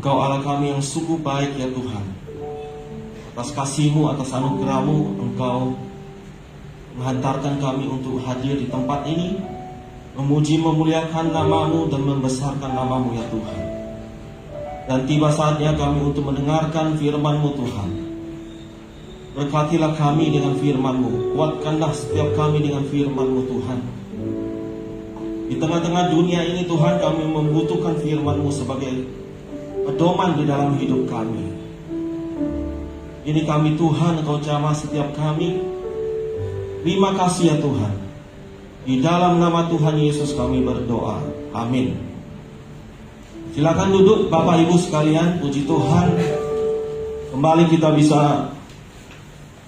Engkau Allah kami yang sungguh baik ya Tuhan. Atas kasih-Mu, atas anugerah-Mu, Engkau menghantarkan kami untuk hadir di tempat ini, memuji memuliakan nama-Mu dan membesarkan nama-Mu ya Tuhan. Dan tiba saatnya kami untuk mendengarkan firman-Mu Tuhan. Berkatilah kami dengan firman-Mu, kuatkanlah setiap kami dengan firman-Mu Tuhan. Di tengah-tengah dunia ini Tuhan, kami membutuhkan firman-Mu sebagai pedoman di dalam hidup kami. Ini kami Tuhan, Engkau jamah setiap kami. Terima kasih ya Tuhan. Di dalam nama Tuhan Yesus kami berdoa. Amin. Silakan duduk Bapak Ibu sekalian. Puji Tuhan, kembali kita bisa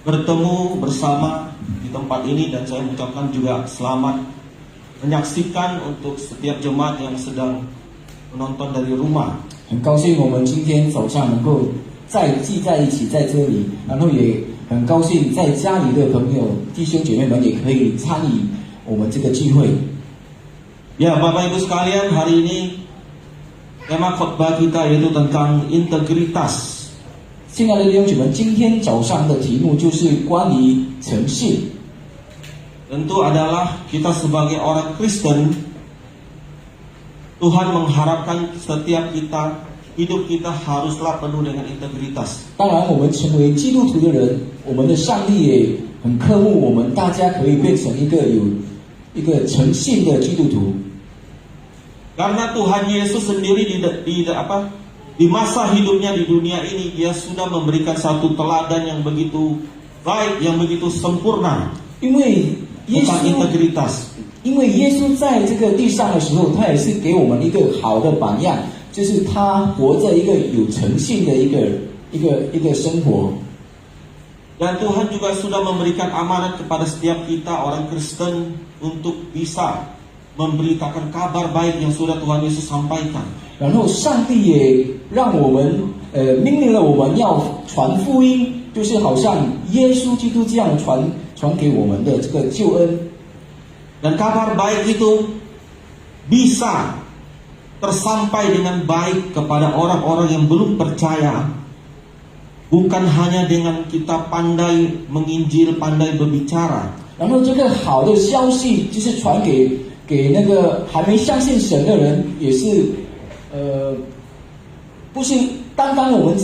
bertemu bersama di tempat ini. Dan saya mengucapkan juga selamat menyaksikan untuk setiap jemaat yang sedang menonton dari rumah. 很高兴我们今天早上能够再聚在一起在这里，然后也很高兴在家里的朋友弟兄姐妹们也可以参与我们这个聚会。 Ya Bapak Ibu sekalian, hari ini tema khotbah kita yaitu tentang integritas. 亲爱的弟兄姐妹，今天早上的题目就是关于诚信。 Tentu adalah kita sebagai orang Kristen, Tuhan mengharapkan setiap kita, hidup kita haruslah penuh dengan integritas. 当然，我们成为基督徒的人，我们的上帝也很渴慕我们大家可以变成一个有一个诚信的基督徒。 Karena Tuhan Yesus sendiri di masa hidupnya di dunia ini, Dia sudah memberikan satu teladan yang begitu baik, yang begitu sempurna 因为耶 tentang 稣， integritas. 因为耶稣在这个地上的时候，他也是给我们一个好的榜样，就是他活着一个有诚信的一个生活。 Dan Tuhan juga sudah memberikan amanat kepada setiap kita orang Kristen untuk bisa memberitakan kabar baik yang sudah Tuhan Yesus sampaikan. 然后上帝也让我们命令了我们要传福音，就是好像耶稣基督这样传给我们的这个救恩。 Dan kabar baik itu bisa tersampai dengan baik kepada orang-orang yang belum percaya. Bukan hanya dengan kita pandai menginjil, pandai berbicara. 然后这个好的消息就是传给那个还没相信神的人，也是不是单单我们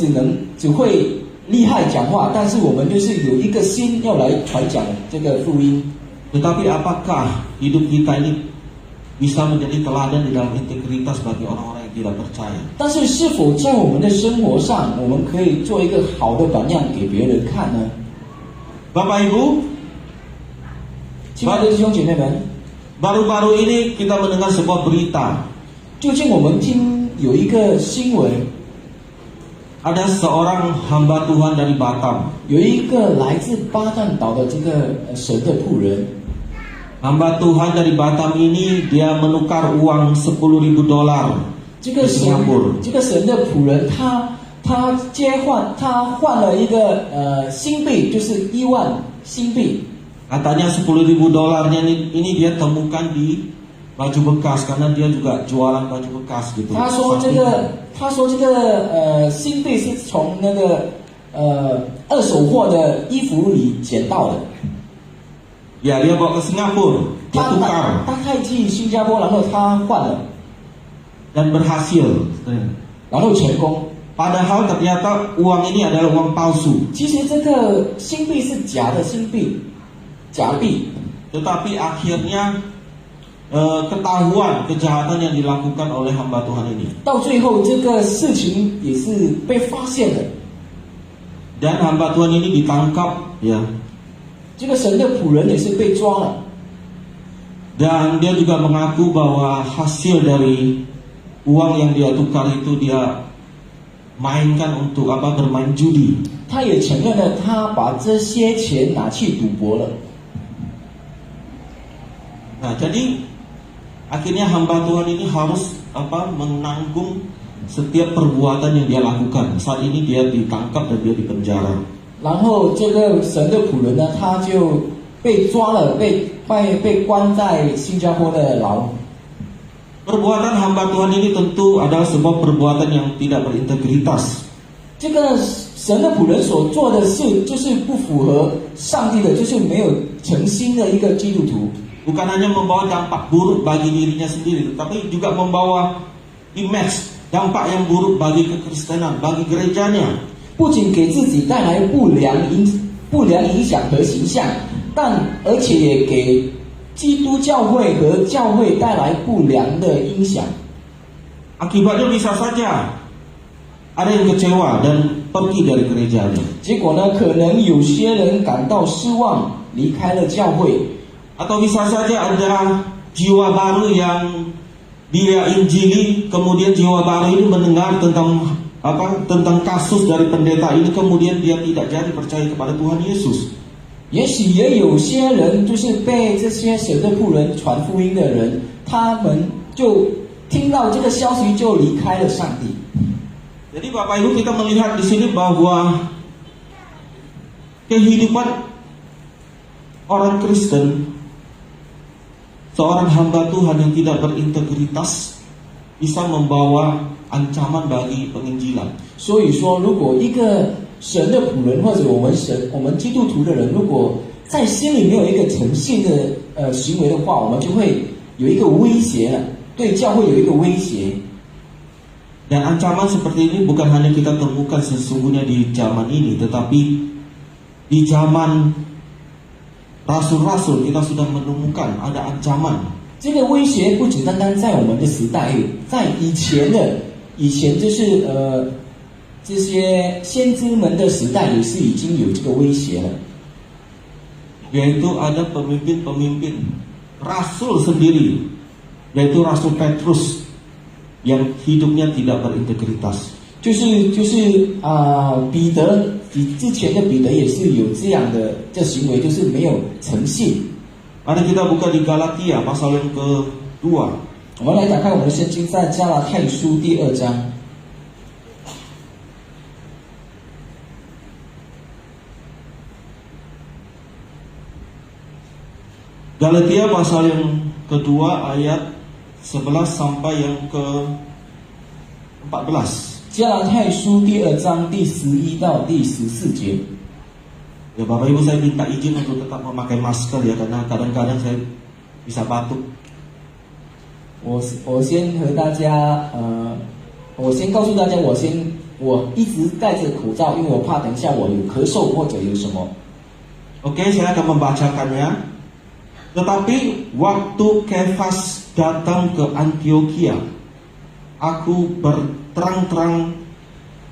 只会厉害讲话，但是我们就是有一个心要来传讲这个福音。 Tetapi apakah hidup kita ini bisa menjadi teladan di dalam integritas bagi orang-orang yang tidak percaya? 但是是否在我们的生活上，我们可以做一个好的榜样给别人看呢？ Bapak Ibu, 亲爱的弟兄姐妹们， baru-baru ini kita mendengar sebuah berita. 最近我们听有一个新闻， Ada seorang hamba Tuhan dari Batam. 有一个来自巴旦岛的这个神的仆人。 Hamba Tuhan dari Batam ini dia menukar uang $10.000 这个 di 神 Singapura. 这个神的仆人，他换了一个新币，就是1万新币。 Katanya $10.000 ini dia temukan di baju bekas karena dia juga jualan baju bekas gitu. 他说这个新币是从那个二手货的衣服里捡到的。 Ya, dia bawa ke Singapura, dia tukar 他带去新加坡，然后他换了， dan berhasil. 然后成功。 Padahal ternyata uang ini adalah uang palsu. 其实这个新币是假的新币，假币。 Tetapi akhirnya ketahuan kejahatan yang dilakukan oleh hamba Tuhan ini. 到最后这个事情也是被发现了。 Dan hamba Tuhan ini ditangkap, ya. 这个神的仆人也是被抓了。 Dan dia juga mengaku bahwa hasil dari uang yang dia tukar itu dia mainkan untuk bermain judi. 他也承认了，他把这些钱拿去赌博了。 Nah, jadi akhirnya hamba Tuhan ini harus menanggung setiap perbuatan yang dia lakukan. Saat ini dia ditangkap dan dia dipenjara. 然后这个神的仆人呢，他就被抓了，被关在新加坡的牢。Perbuatan hamba Tuhan ini tentu adalah sebuah perbuatan yang tidak berintegritas. 这个神的仆人所做的事，就是不符合上帝的，就是没有诚心的一个基督徒。 Bukan hanya membawa dampak buruk bagi dirinya sendiri, tetapi juga membawa image, dampak yang buruk bagi kekristenan, bagi gerejanya. 不仅给自己带来不良影响和形象，而且也给基督教会和教会带来不良的影响。 Akibatnya bisa saja ada yang kecewa dan pergi dari gerejanya. 结果呢，可能有些人感到失望，离开了教会。 Atau bisa saja ada jiwa baru yang dia injili, kemudian jiwa baru ini mendengar tentang kasus dari pendeta ini, kemudian dia tidak jadi percaya kepada Tuhan Yesus. 也许也有些人就是被这些神的仆人传福音的人，他们就听到这个消息就离开了上帝。 Jadi Bapak Ibu, kita melihat di sini bahwa kehidupan orang Kristen, seorang hamba Tuhan yang tidak berintegritas bisa membawa ancaman bagi penginjilan. 所以说，如果一个神的仆人或者我们基督徒的人，如果在心里没有一个诚信的行为的话，我们就会有一个威胁了，对教会有一个威胁。 Dan ancaman seperti ini bukan hanya kita temukan sesungguhnya di zaman ini, tetapi di zaman rasul-rasul kita sudah menemukan ada ancaman. 这个威胁不仅单单在我们的时代，在以前就是这些先知们的时代也是已经有这个威胁了。 Yaitu ada pemimpin-pemimpin rasul sendiri, yaitu Rasul Petrus yang hidupnya tidak berintegritas. 就是彼得之前的彼得也是有这样的这行为，就是没有诚信。 Mari kita buka di Galatia pasal yang kedua. 我们来打开我们的圣经，在加拉太书第2章。 Galatia pasal yang kedua ayat 11 sampai yang ke-14. 加拉太书第2章第11到第14节。 Ya Bapak Ibu, saya minta izin untuk tetap memakai masker ya, karena kadang-kadang saya bisa batuk. 我先和大家我先告诉大家，我一直戴着口罩，因为我怕等一下我有咳嗽或者有什么。 Oke, saya akan membacakannya. Tetapi waktu Kefas datang ke Antioquia, aku berterang-terang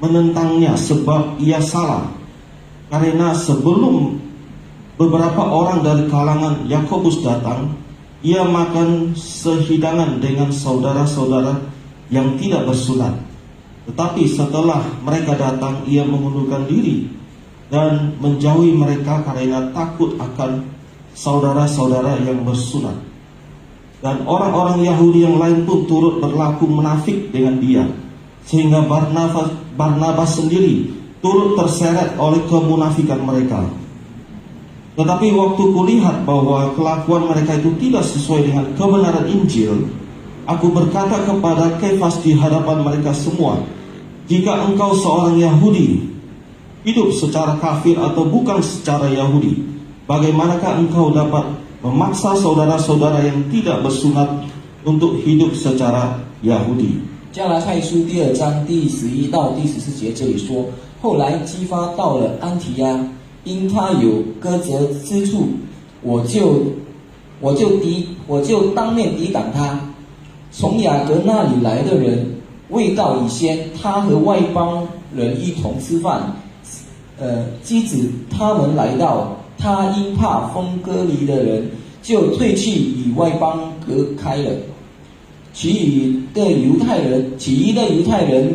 menentangnya sebab ia salah. Karena sebelum beberapa orang dari kalangan Yakobus datang, ia makan sehidangan dengan saudara-saudara yang tidak bersunat. Tetapi setelah mereka datang, ia mengundurkan diri dan menjauhi mereka karena takut akan saudara-saudara yang bersunat. Dan orang-orang Yahudi yang lain pun turut berlaku munafik dengan dia, sehingga Barnabas sendiri turut terseret oleh kemunafikan mereka. Tetapi waktu kulihat bahwa kelakuan mereka itu tidak sesuai dengan kebenaran Injil, aku berkata kepada Kefas di hadapan mereka semua, jika engkau seorang Yahudi, hidup secara kafir atau bukan secara Yahudi, bagaimanakah engkau dapat memaksa saudara-saudara yang tidak bersunat untuk hidup secara Yahudi? 加拉太书第2章第11到第14节这里说，后来激发到了安提亚，因他有割责之处，我就当面抵挡他。从雅各那里来的人未到以先，他和外邦人一同吃饭，机子他们来到，他因怕分割离的人，就退去与外邦隔开了。其余的犹太人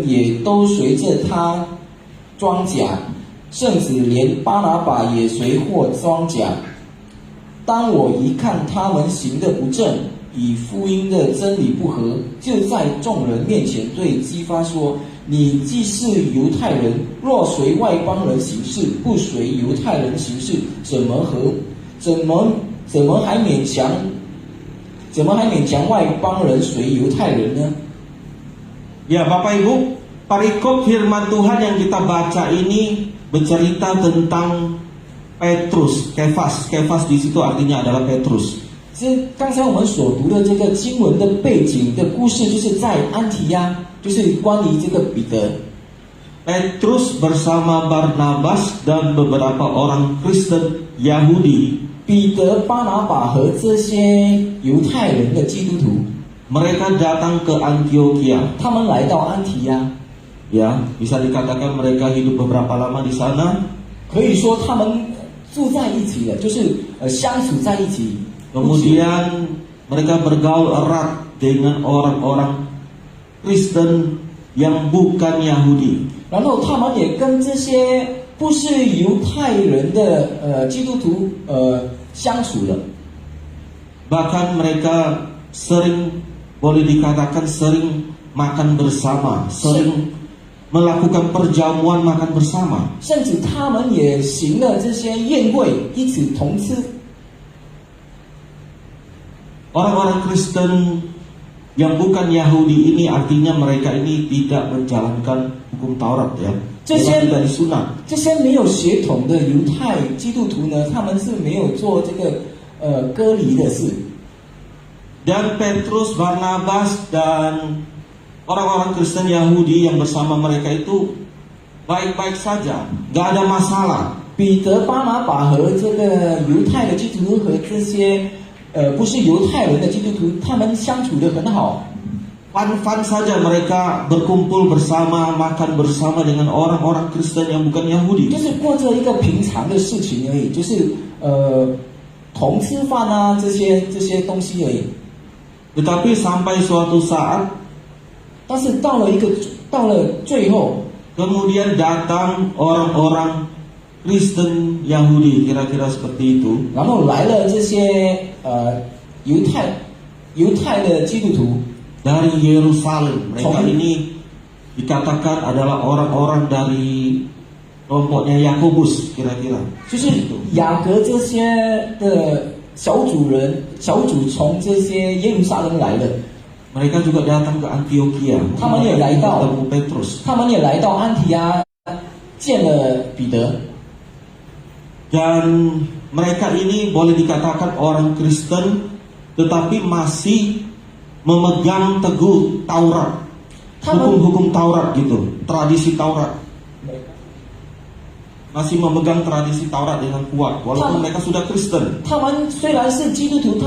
也都随着他装甲，甚至连巴拿巴也随或装甲。当我一看他们行的不正，与福音的真理不合，就在众人面前对基法说：你既是犹太人，若随外邦人行事，不随犹太人行事，怎么还勉强怎么还勉强外邦人随犹太人呢？ Ya Bapak Ibu, perikop firman Tuhan yang kita baca ini bercerita tentang Petrus, Kefas. Kefas di situ artinya adalah Petrus. 这刚才我们所读的这个经文的背景的故事，就是在安提亚，就是关于这个彼得。 Petrus bersama Barnabas dan beberapa orang Kristen Yahudi. 彼得、巴拿巴和这些犹太人的基督徒， Mereka datang ke Antioquia. 他们来到安提亚， Ya, bisa dikatakan mereka hidup beberapa lama di sana. 可以说他们住在一起了，就是相处在一起。 Kemudian mereka bergaul erat dengan orang-orang Kristen yang bukan Yahudi. 然后他们也跟这些不是犹太人的基督徒相处了。 Bahkan mereka sering, boleh dikatakan sering makan bersama, sering melakukan perjamuan makan bersama. 甚至他们也行了这些宴会，一起同吃。 Orang-orang Kristen yang bukan Yahudi ini artinya mereka ini tidak menjalankan hukum Taurat ya. Mereka tidak disunat. 这些没有血统的犹太基督徒呢，他们是没有做这个割礼的事。 Dan Petrus, Barnabas dan orang-orang Kristen Yahudi yang bersama mereka itu baik-baik saja, gak ada masalah. 彼得、巴拿巴和这个犹太的基督徒和这些不是犹太人的基督徒，他们相处得很好。 Fun-fun saja mereka berkumpul bersama, makan bersama dengan orang-orang Kristen yang bukan Yahudi. 就是过着一个平常的事情而已，就是同吃饭啊这些东西而已。 Tetapi sampai suatu saat, 但是到了最后， kemudian datang orang-orang Kristen Yahudi, kira-kira seperti itu. 然后来了这些犹太的基督徒。 Dari Yerusalem, mereka ini dikatakan adalah orang-orang dari kelompoknya Yakobus, kira-kira. 就是雅各这些的小组从这些耶路撒冷来的， Mereka juga datang ke Antioquia. 他们也来到 ketemu Petrus. 他们也来到安提阿，见了彼得。 Dan mereka ini boleh dikatakan orang Kristen, tetapi masih memegang teguh Taurat, hukum-hukum Taurat gitu, tradisi Taurat. Masih memegang tradisi Taurat dengan kuat, walaupun mereka sudah Kristen. 他们虽然是基督徒，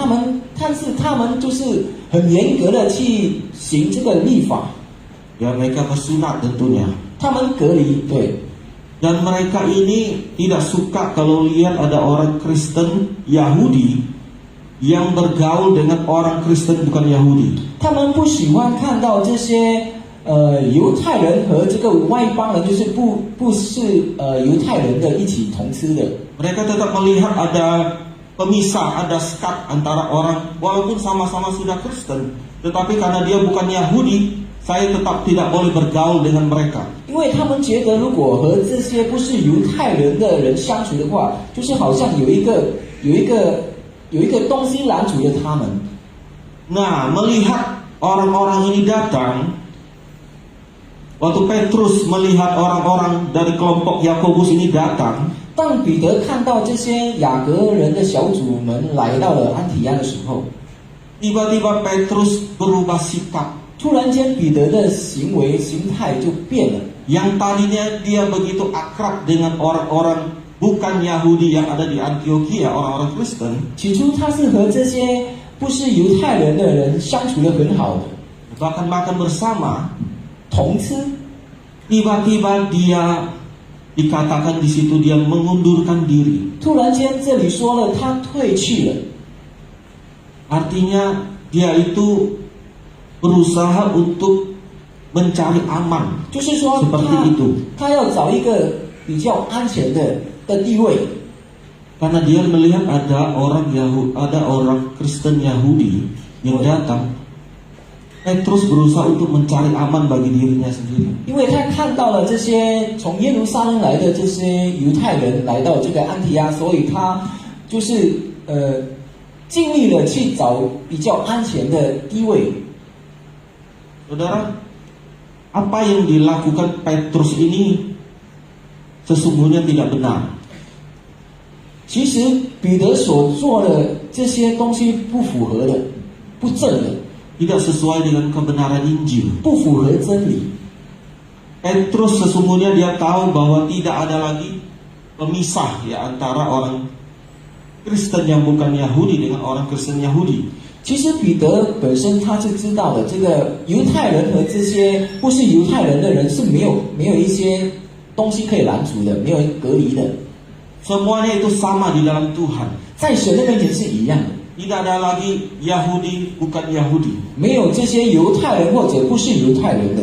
但是他们就是很严格的去行这个律法。 Ya mereka bersunat tentunya. 他们隔离，对。 Dan mereka ini tidak suka kalau lihat ada orang Kristen Yahudi yang bergaul dengan orang Kristen bukan Yahudi. 他们不喜欢看到这些犹太人和这个外邦人，就是不是犹太人的一起同吃的。 Mereka tetap melihat ada pemisah, ada sekat antara orang walaupun sama-sama sudah Kristen, tetapi karena dia bukan Yahudi, saya tetap tidak boleh bergaul dengan mereka. 因为他们觉得，如果和这些不是犹太人的人相处的话，就是好像有一个东西拦阻了他们。 Nah, melihat orang-orang ini datang, waktu Petrus melihat orang-orang dari kelompok Yakobus ini datang, 当彼得看到这些雅各人的小组们来到了安提亚的时候， tiba-tiba Petrus berubah sikap. 突然间彼得的行为形态就变了。 Yang tadinya dia begitu akrab dengan orang-orang bukan Yahudi yang ada di Antioquia, orang-orang Kristen. 起初他是和这些不是犹太人的人相处得很好的， Bahkan makan bersama. 同吃。 Tiba-tiba dia dikatakan di situ dia mengundurkan diri. 突然间这里说了他退去了， Artinya dia itu berusaha untuk mencari aman. 就是说 Seperti itu. 他要找一个比较安全的地位， Karena dia melihat ada orang Kristen Yahudi yang datang. Petrus berusaha untuk mencari aman bagi dirinya sendiri. 因为他看到了这些从耶路撒冷来的这些犹太人来到这个安提阿，所以他就是尽力了去找比较安全的地位。 Saudara, apa yang dilakukan Petrus ini sesungguhnya tidak benar. 其实彼得所做的这些东西不符合的，不正的， Tidak sesuai dengan kebenaran Injil. 不符合真理。 Petrus sesungguhnya dia tahu bahwa tidak ada lagi pemisah ya antara orang Kristen yang bukan Yahudi dengan orang Kristen Yahudi. 其实彼得本身他是知道的，这个犹太人和这些不是犹太人的人是没有一些东西可以拦阻的，没有隔离的， Semuanya itu sama di dalam Tuhan. 在神的面前是一样的， Tidak ada lagi Yahudi bukan Yahudi. 没有这些犹太人或者不是犹太人的。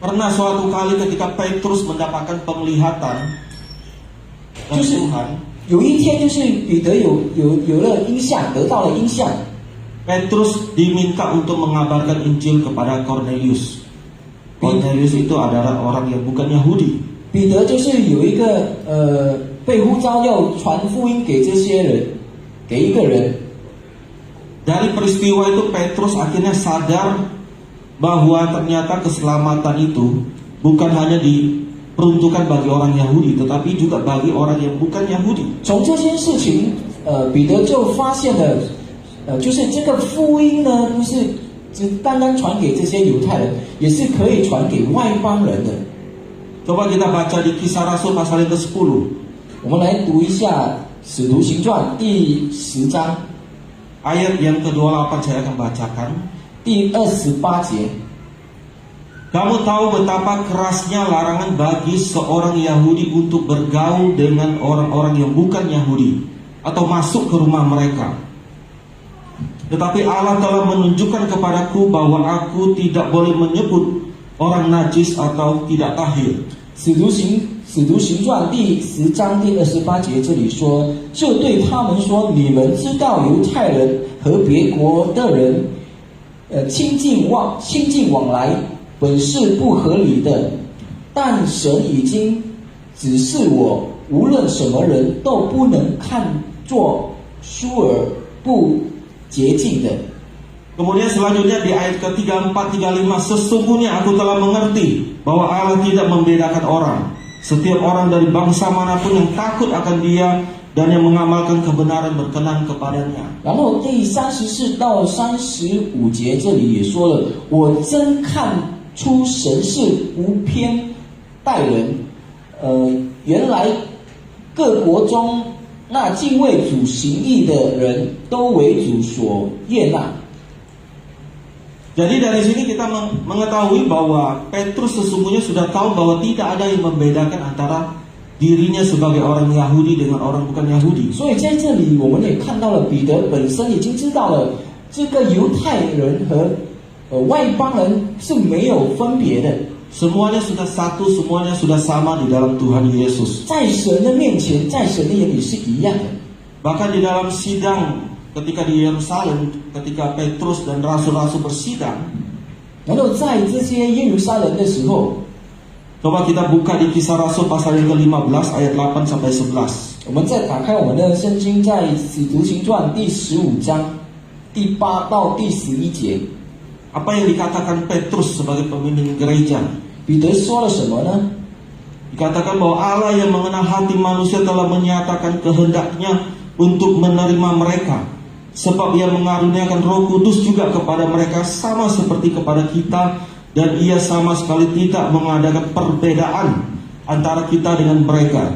Pernah suatu kali ketika Petrus mendapatkan penglihatan dari Justru- Tuhan, 有一天就是彼得有了音像，得到了音像， Petrus diminta untuk mengabarkan Injil kepada Cornelius. Cornelius itu adalah orang yang bukan Yahudi. 彼得就是有一个被呼召要传福音给这些人，给一个人。 Dari peristiwa itu Petrus akhirnya sadar bahwa ternyata keselamatan itu bukan hanya diperuntukkan bagi orang Yahudi, tetapi juga bagi orang yang bukan Yahudi. 从这件事情，彼得就发现了，就是这个福音呢，不是只单单传给这些犹太人，也是可以传给外邦人的。 Coba kita baca di Kisah Rasul pasal yang ke-10. 我们来读一下《使徒行传》第10章 Ayat yang ke-28 saya akan bacakan. 第28节。 Kamu tahu betapa kerasnya larangan bagi seorang Yahudi untuk bergaul dengan orang-orang yang bukan Yahudi atau masuk ke rumah mereka. Tetapi Allah telah menunjukkan kepadaku bahwa aku tidak boleh menyebut orang najis atau tidak tahir. 使徒行传第10章第28节这里说，就对他们说：你们知道犹太人和别国的人，亲近往来本是不合理的，但神已经指示我，无论什么人都不能看作疏而不洁净的。 Kemudian selanjutnya di ayat ke-34, 35, sesungguhnya aku telah mengerti bahwa Allah tidak membedakan orang. Setiap orang dari bangsa manapun yang takut akan Dia dan yang mengamalkan kebenaran berkenan kepadanya. 然后第34到35节这里也说了，我真看出神是无偏待人。原来各国中那敬畏主行义的人都为主所悦纳。 Jadi dari sini kita mengetahui bahwa Petrus sesungguhnya sudah tahu bahwa tidak ada yang membedakan antara dirinya sebagai orang Yahudi dengan orang bukan Yahudi. 所以在这里我们也看到了彼得本身已经知道了，这个犹太人和外邦人是没有分别的， Semuanya sudah satu, semuanya sudah sama di dalam Tuhan Yesus. 在神的面前，在神的眼里是一样的。 Bahkan di dalam sidang ketika di Yerusalem, ketika Petrus dan rasul-rasul bersidang, 然后在这些耶路撒冷的时候， coba kita buka di Kisah Rasul pasal yang ke-15 ayat 8 sampai 11. 我们再打开我们的圣经，在使徒行传第15章第8到第11节， Apa yang dikatakan Petrus sebagai pemimpin gereja? 彼得说了什么呢？ Dikatakan bahwa Allah yang mengenal hati manusia telah menyatakan kehendaknya untuk menerima mereka, sebab Ia mengaruniakan Roh Kudus juga kepada mereka sama seperti kepada kita, dan Ia sama sekali tidak mengadakan perbedaan antara kita dengan mereka.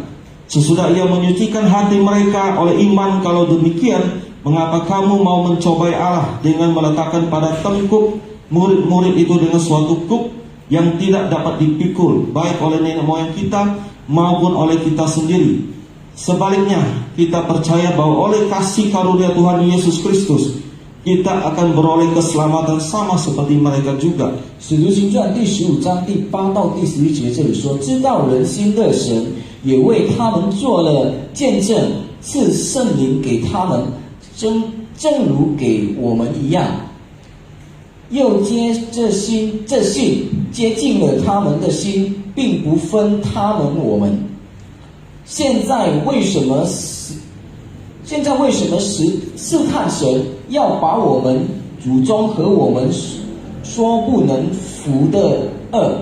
Sesudah Ia menyucikan hati mereka oleh iman, kalau demikian, mengapa kamu mau mencobai Allah dengan meletakkan pada tengkuk murid-murid itu dengan suatu kuk yang tidak dapat dipikul, baik oleh nenek moyang kita maupun oleh kita sendiri. Sebaliknya, kita percaya bahwa oleh kasih karunia Tuhan Yesus Kristus, kita akan beroleh keselamatan sama seperti mereka juga. 使徒行传第15章第8到第11节这里说，知道人心的神也为他们做了见证，赐圣灵给他们，正如给我们一样，又接这信接近了他们的心，并不分他们我们。现在为什么现在为什么试探神要把我们祖宗和我们说不能服的恶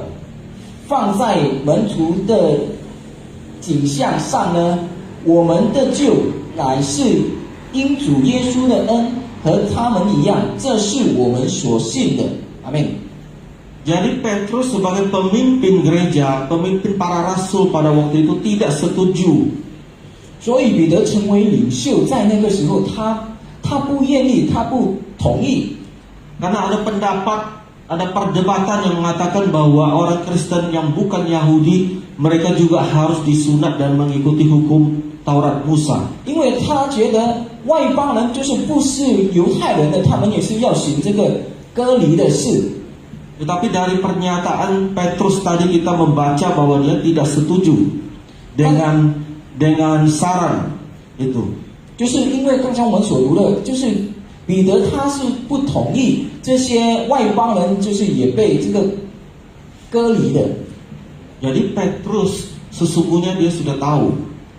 放在门徒的景象上呢？我们的救乃是因主耶稣的恩，和他们一样，这是我们所信的。阿们。Jadi Petrus sebagai pemimpin gereja, pemimpin para rasul pada waktu itu tidak setuju. 所以彼得成为领袖，在那个时候他不愿意，他不同意。 Karena ada pendapat, ada perdebatan yang mengatakan bahwa orang Kristen yang bukan Yahudi mereka juga harus disunat dan mengikuti hukum Taurat Musa. 因为他觉得外邦人就是不是犹太人的，他们也是要行这个割礼的事。 Tetapi dari pernyataan Petrus tadi kita membaca bahwa dia tidak setuju dengan saran itu. 就是因为刚才我们所读的，就是彼得他是不同意这些外邦人就是也被这个割礼的。 Jadi Petrus sesungguhnya dia sudah tahu.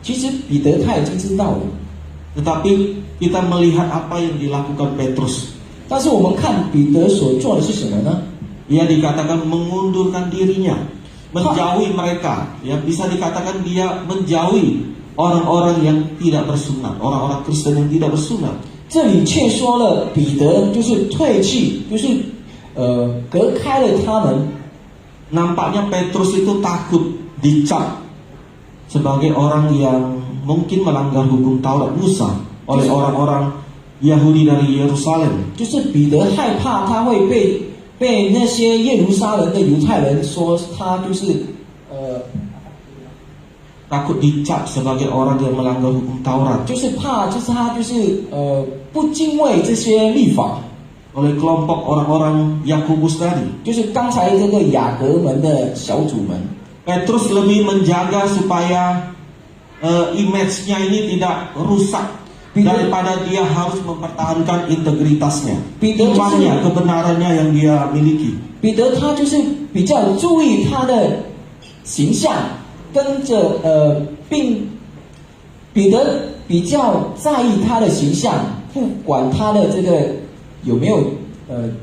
其实彼得他已经知道了， Tetapi kita melihat apa yang dilakukan Petrus. 但是我们看彼得所做的是什么呢？ Ia dikatakan mengundurkan dirinya, menjauhi mereka. Ya, bisa dikatakan dia menjauhi orang-orang yang tidak bersunat, orang-orang Kristen yang tidak bersunat. 这里却说了彼得就是退去，就是隔开了他们。 Nampaknya Petrus itu takut dicap sebagai orang yang mungkin melanggar hukum Taurat Musa oleh orang-orang Yahudi dari Yerusalem. 就是彼得害怕他会被那些耶路撒冷的犹太人说他就是takut dicap sebagai orang yang melanggar hukum Taurat. 就是怕就是他就是不敬畏这些律法。 oleh kelompok orang-orang Yakobus tadi. 就是刚才这个雅各门的小组们。 Petrus lebih menjaga supaya image-nya ini tidak rusak daripada dia harus mempertahankan integritasnya, imannya, kebenarannya yang dia miliki. 彼得他就是比较注意他的形象，跟着并彼得比较在意他的形象，不管他的这个有没有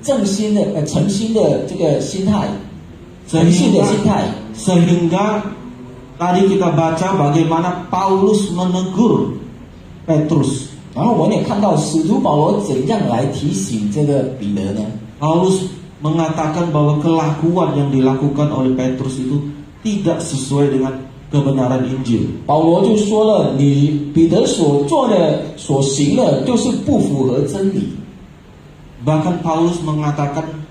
正心的诚心的这个心态，诚信的心态。 Sehingga tadi kita baca bagaimana Paulus menegur Petrus. 然后我们也看到使徒保罗怎样来提醒这个彼得呢？ Paulus mengatakan bahwa kelakuan yang dilakukan oleh Petrus itu tidak sesuai dengan kebenaran Injil. 保罗就说了，你彼得所做的、所行的，就是不符合真理。 Bahkan Paulus mengatakan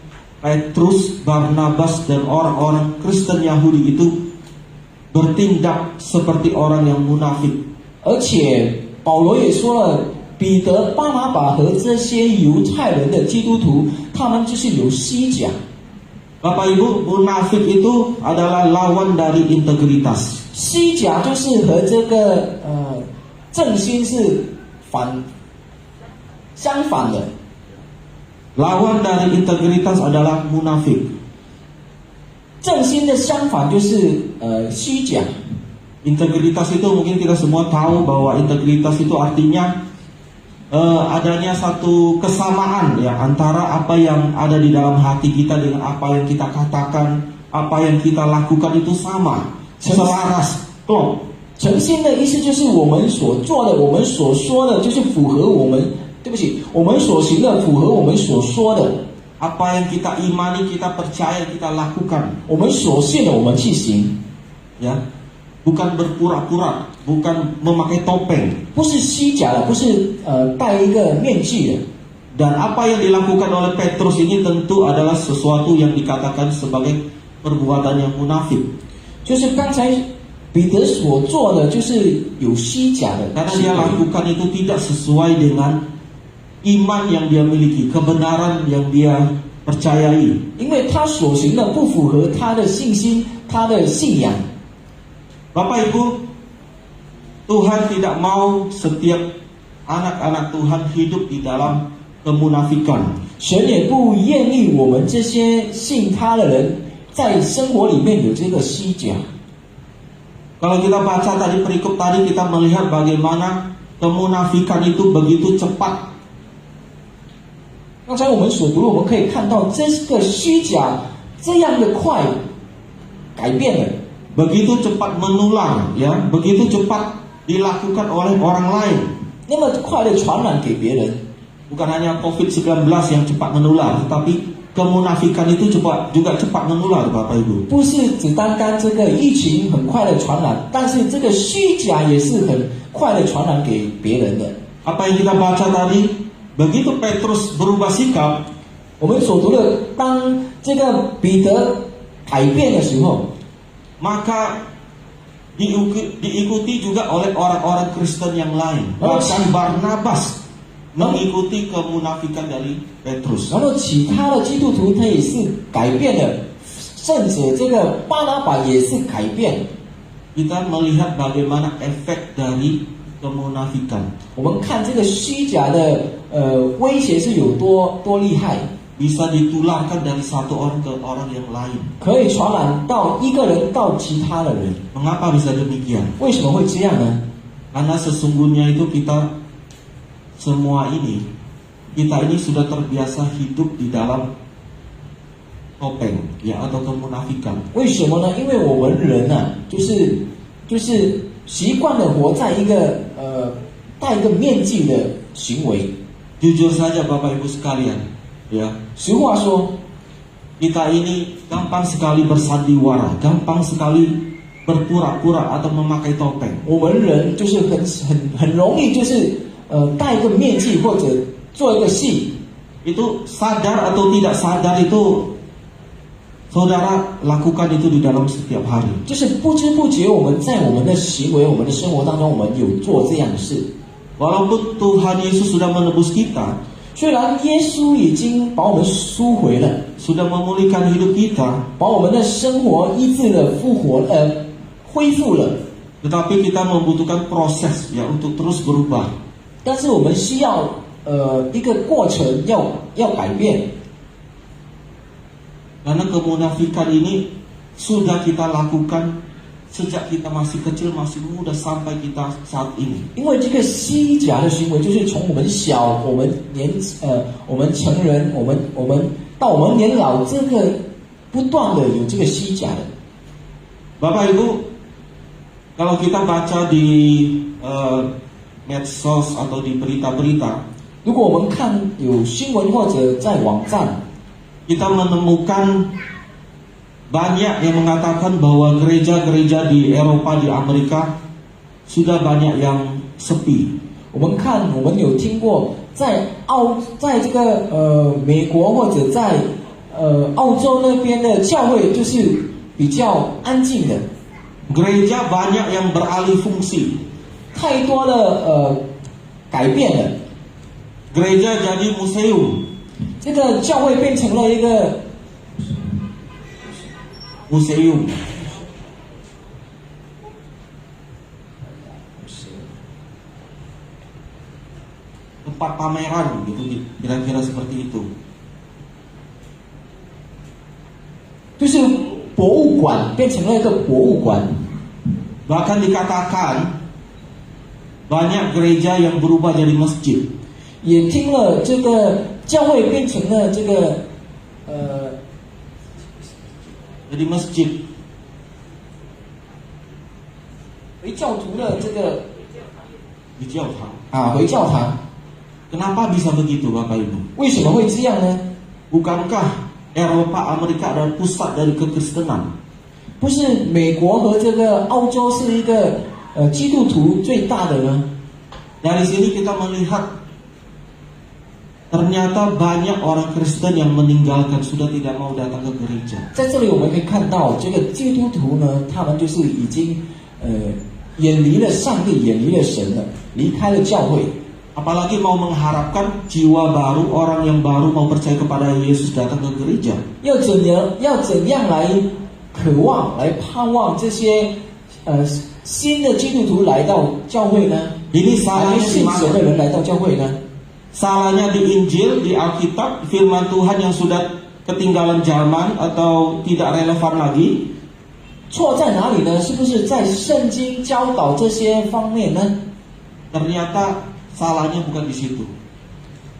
Petrus, Barnabas dan orang-orang Kristen Yahudi itu bertindak seperti orang yang munafik. 而且保罗也说了，彼得、巴拿巴和这些犹太人的基督徒，他们就是有虚假。 Bapak Ibu, munafik itu adalah lawan dari integritas. 虚假就是和这个正心是相反的。 Lawan dari integritas adalah munafik. 正心的相反就是虚假。 Integritas itu mungkin kita semua tahu bahwa integritas itu artinya adanya satu kesamaan ya antara apa yang ada di dalam hati kita dengan apa yang kita katakan, apa yang kita lakukan itu sama, selaras, klop. 诚心的意思就是我们所做的、我们所说的，就是符合我们。对不起，我们所行的符合我们所说的。 Apa yang kita imani, kita percaya, kita lakukan. 我们所信的，我们去行。 Ya, bukan berpura-pura, bukan memakai topeng. 不是虚假的，不是戴一个面具的。 Dan apa yang dilakukan oleh Petrus ini tentu adalah sesuatu yang dikatakan sebagai perbuatan yang munafik. 就是刚才彼得所做的，就是有虚假的。 Karena dia lakukan itu tidak sesuai dengan iman yang dia miliki, kebenaran yang dia percayai. 因为他所行的不符合他的信心、他的信仰。 Bapak Ibu, Tuhan tidak mau setiap anak-anak Tuhan hidup di dalam kemunafikan. 神也不愿意我们这些信他的人在生活里面有这个虚假。 Kalau kita baca tadi perikop tadi, kita melihat bagaimana kemunafikan itu begitu cepat. 刚才我们所读，我们可以看到这个虚假这样的快改变了， Begitu cepat menular, ya, begitu cepat dilakukan oleh orang lain. 那么快的传染给别人。 Bukan hanya COVID-19 yang cepat menular, tetapi kemunafikan itu juga cepat menular, Bapak Ibu. 不是只单单这个疫情很快的传染，但是这个虚假也是很快的传染给别人的。 Apa yang kita baca tadi, begitu Petrus berubah sikap, 我们所读的，当这个彼得改变的时候， maka diikuti juga oleh orang-orang Kristen yang lain. Bahkan Barnabas mengikuti kemunafikan dari Petrus. 然后其他的基督徒他也是改变了，甚至这个巴拿巴也是改变。 Kita melihat bagaimana efek dari kemunafikan. 我们看这个虚假的威胁是有多厉害， Bisa ditularkan dari satu orang ke orang yang lain. 可以传染到一个人到其他的人。 Mengapa bisa demikian? 为什么会这样呢？ Karena sesungguhnya itu kita ini sudah terbiasa hidup di dalam topeng, ya, atau kemunafikan. 为什么呢？因为我们人啊，就是习惯了活在一个戴一个面具的行为。 Jujur saja Bapak Ibu sekalian, ya, 实话说， kita ini gampang sekali bersandiwara, gampang sekali berpura-pura atau memakai topeng. 我们人就是很容易就是戴一个面具或者做一个戏。 Itu sadar atau tidak sadar itu saudara lakukan itu di dalam setiap hari. 就是不知不觉我们在我们的行为、我们的生活当中，我们有做这样的事。 Walaupun Tuhan Yesus sudah menebus kita, 虽然耶稣已经把我们赎回了， sudah memulihkan hidup kita, 把我们的生活医治了、恢复了， tetapi kita membutuhkan proses, ya, untuk terus berubah. 但是我们需要一个过程要改变。 Karena kemunafikan ini sudah kita lakukan sejak kita masih kecil, masih muda, sampai kita saat ini. 因为这个虚假的行为，就是从我们小、我们成人、我们到我们年老，这个不断的有这个虚假的。 Bapak Ibu, kalau kita baca di medsos atau di berita-berita, 如果我们看有新闻或者在网站， kita menemukan banyak yang mengatakan bahwa gereja-gereja di Eropa, di Amerika sudah banyak yang sepi. 我们有听过在这个美国或者在澳洲那边的教会就是比较安静的， Gereja banyak yang beralih fungsi. 太多的改变了， Gereja jadi museum. 这个教会变成了一个 Museum. Tempat pameran gitu, kira-kira seperti itu. 就是博物馆，变成了一个博物馆。 Bahkan dikatakan banyak gereja yang berubah jadi masjid. 也听了这个教会变成了这个Jadi masjid. 回教徒的这个 Di Tiongkok. 回教堂， Kenapa bisa begitu Bapak Ibu? 为什么会这样呢？ Bukankah Eropa, Amerika adalah pusat dari kekristenan? 不是美国和这个澳洲是一个基督徒最大的呢？ Dari sini kita melihat ternyata banyak orang Kristen yang meninggalkan, sudah tidak mau datang ke gereja. 在这里我们可以看到，这个基督徒呢，他们就是已经远离了上帝，远离了神了，离开了教会。 Apalagi mau mengharapkan jiwa baru, orang yang baru mau percaya kepada Yesus datang ke gereja. 要怎样来渴望、来盼望这些新的基督徒来到教会呢？ Ini 还没 salahnya di 信神的 mana? 人来到教会呢？ Salahnya di Injil, di Alkitab, firman Tuhan yang sudah ketinggalan zaman atau tidak relevan lagi? 错在哪里呢？是不是在圣经教导这些方面呢？ ternyata salahnya bukan di situ.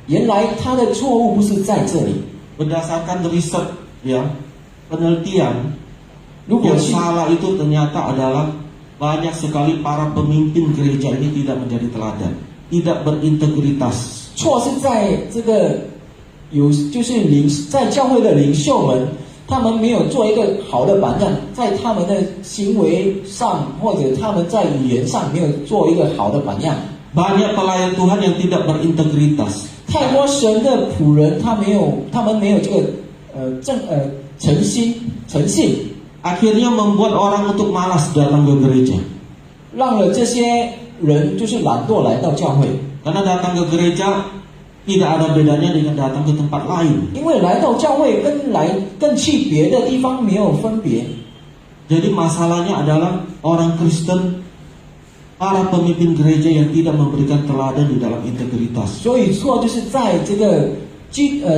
原来他的错误不是在这里。 Berdasarkan riset, ya, penelitian, 如果 yang 是 salah itu ternyata adalah banyak sekali para pemimpin gereja ini tidak menjadi teladan, tidak berintegritas. 错是在这个就是在教会的领袖们，他们没有做一个好的榜样，在他们的行为上或者他们在语言上没有做一个好的榜样。 Banyak pelayan Tuhan yang tidak berintegritas. 太多神的仆人，他们没有这个诚信， Akhirnya membuat orang untuk malas datang ke gereja. 让了这些人就是懒惰来到教会。 Karena datang ke gereja tidak ada bedanya dengan datang ke tempat lain. 因为来到教会跟去别的地方没有分别。 Jadi masalahnya adalah orang Kristen, para pemimpin gereja yang tidak memberikan teladan di dalam integritas. 所以错就是在这个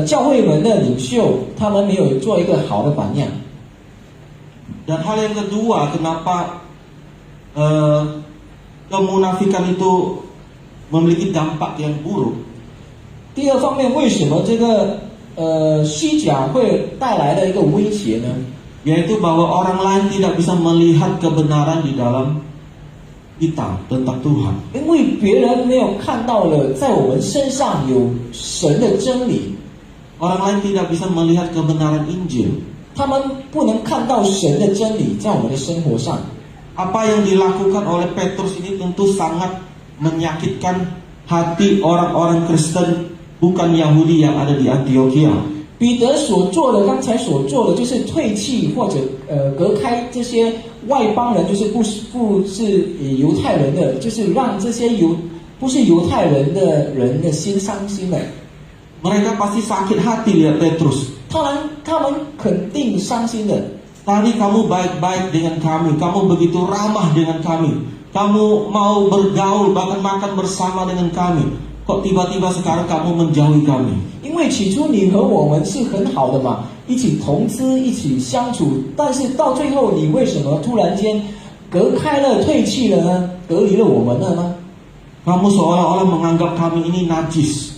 教会们的领袖，他们没有做一个好的榜样。 Dan hal yang kedua, kenapa kemunafikan itu memiliki dampak yang buruk? 第二方面，为什么这个虚假会带来的一个威胁呢？ Yaitu bahwa orang lain tidak bisa melihat kebenaran di dalam kita tentang Tuhan. 因为别人没有看到了在我们身上有神的真理， Orang lain tidak bisa melihat kebenaran Injil. 他们不能看到神的真理在我们的生活上。 Apa yang dilakukan oleh Petrus ini tentu sangat menyakitkan hati orang-orang Kristen bukan Yahudi yang ada di Antioquia. 彼得所做的，刚才所做的就是退弃或者隔开这些外邦人，就是不是犹太人的，就是让这些不是犹太人的人的心伤心了。 Mereka pasti sakit hati lihat Petrus. 当然，他们肯定伤心的。 Tadi kamu baik-baik dengan kami, kamu begitu ramah dengan kami, kamu mau bergaul bahkan makan bersama dengan kami. Kok tiba-tiba sekarang kamu menjauhi kami? 因为起初你和我们是很好的嘛，一起同吃，一起相处，但是到最后你为什么突然间隔开了、退弃了呢？隔离了我们了呢？ Kamu seolah-olah menganggap kami ini najis,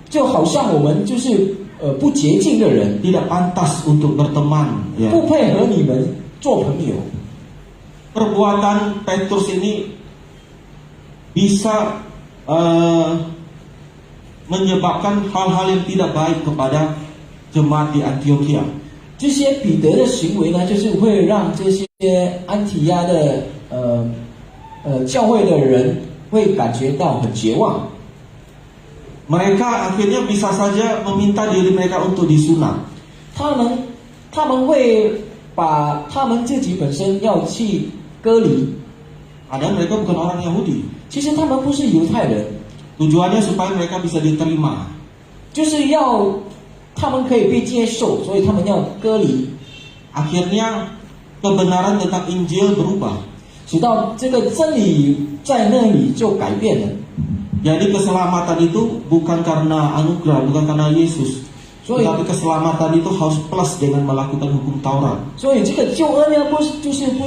就好像我们就是不洁净的人， tidak pantas untuk berteman. Ya. 不配和你们做朋友。 Perbuatan Petrus ini bisa menyebabkan hal-hal yang tidak baik kepada jemaat di Antioquia. 这些彼得的行为呢，就是会让这些安提亚的教会的人会感觉到很绝望。 Mereka akhirnya bisa saja meminta diri mereka untuk disunat. 他们会把他们自己本身要去割礼， Padahal mereka bukan orang Yahudi. 其实他们不是犹太人， Tujuannya supaya mereka bisa diterima. 就是要他们可以被接受，所以他们要割礼， Akhirnya kebenaran tentang Injil berubah. 直到这个真理在那里就改变了。 Jadi keselamatan itu bukan karena anugerah, bukan karena Yesus. Tetapi keselamatan itu harus plus dengan melakukan hukum Taurat. 所以这个救恩呢，不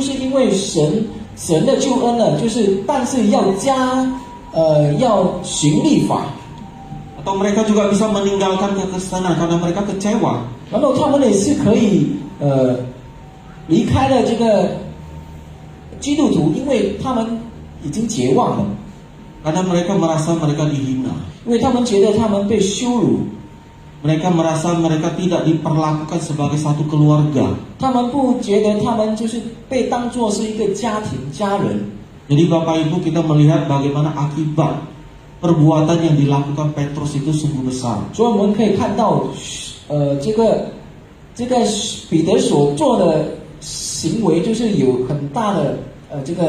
是因为神的救恩了，但是要要循律法。 Atau mereka juga bisa meninggalkan kekristenan karena mereka kecewa. 然后他们也是可以离开了这个基督徒，因为他们已经绝望了， Karena mereka merasa mereka dihina. 因为他们觉得他们被羞辱， Mereka merasa mereka tidak diperlakukan sebagai satu keluarga. 他们不觉得他们就是被当作是一个家人。 Jadi Bapak Ibu, kita melihat bagaimana akibat perbuatan yang dilakukan Petrus itu sungguh besar. 所以我们可以看到，这个彼得所做的行为，就是有很大的结果，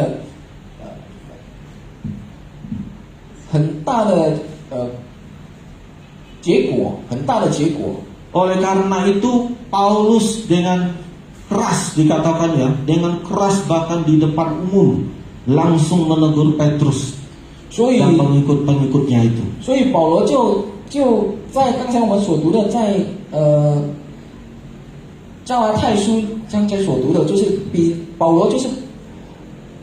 很大的结果。 Oleh karena itu Paulus dengan keras dikatakan ya, dengan keras bahkan di depan umum langsung menegur Petrus 所以 dan pengikut-pengikutnya itu. 所以保罗就在刚才我们所读的，在加拉太书刚才所读的，就是保罗就是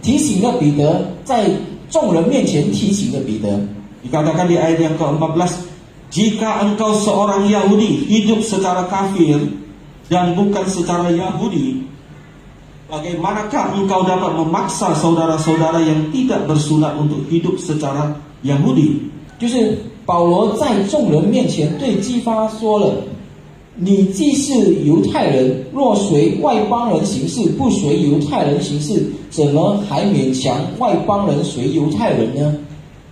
提醒了彼得，在众人面前提醒了彼得。 Dikatakan di ayat yang ke-14, jika engkau seorang Yahudi hidup secara kafir dan bukan secara Yahudi, bagaimanakah engkau dapat memaksa saudara-saudara yang tidak bersunat untuk hidup secara Yahudi? 就是保罗在众人面前对基法说了：“你既是犹太人，若随外邦人行事，不随犹太人行事，怎么还勉强外邦人随犹太人呢？”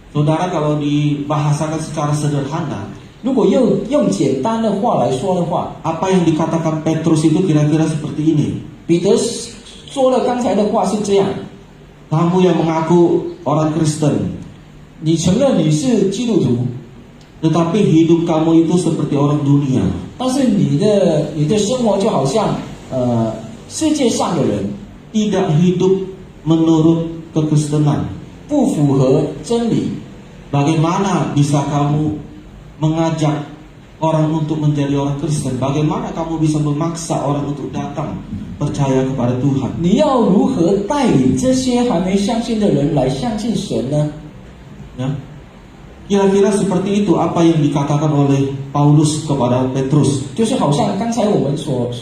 Saudara, kalau dibahasakan secara sederhana, 如果用简单的话来说的话， apa yang dikatakan Petrus itu kira-kira seperti ini. 彼得说了刚才的话是这样： Kamu yang mengaku orang Kristen, 你承认你是基督徒， tetapi hidup kamu itu seperti orang dunia. 但是你的生活就好像世界上的人， Tidak hidup menurut kekristenan. 不符合真理。 Bagaimana bisa kamu mengajak orang untuk menjadi orang Kristen? Bagaimana kamu bisa memaksa orang untuk datang percaya kepada Tuhan? 你要如何带领这些还没相信的人来相信神呢？ Ya. Kira-kira seperti itu apa yang dikatakan oleh Paulus kepada Petrus. 就是好像刚才我们所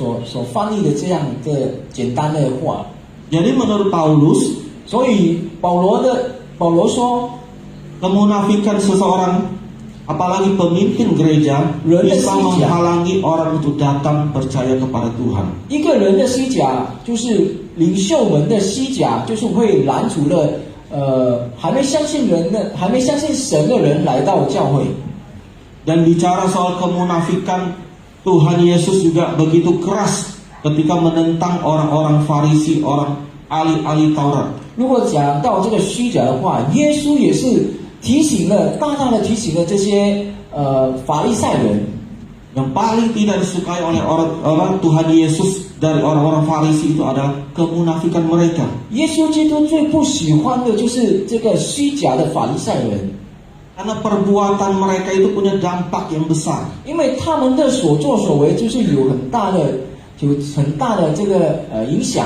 翻译的这样的简单的话。 Jadi menurut Paulus, 所以保罗说， kemunafikan seseorang, apalagi pemimpin gereja, bisa menghalangi orang untuk datang percaya kepada Tuhan. 一个人的虚假，就是领袖们的虚假，就是会拦阻了还没相信神的人来到教会。 Dan bicara soal kemunafikan, Tuhan Yesus juga begitu keras ketika menentang orang-orang Farisi, orang ahli Taurat. 如果讲到这个虚假的话，耶稣也是大大的提醒了这些法利赛人。 Yang paling tidak disukai oleh orang Tuhan Yesus dari orang-orang Farisi itu adalah kemunafikan mereka. 耶稣基督最不喜欢的就是这个虚假的法利赛人， Karena perbuatan mereka itu punya dampak yang besar. 因为他们的所作所为就是有很大的这个影响，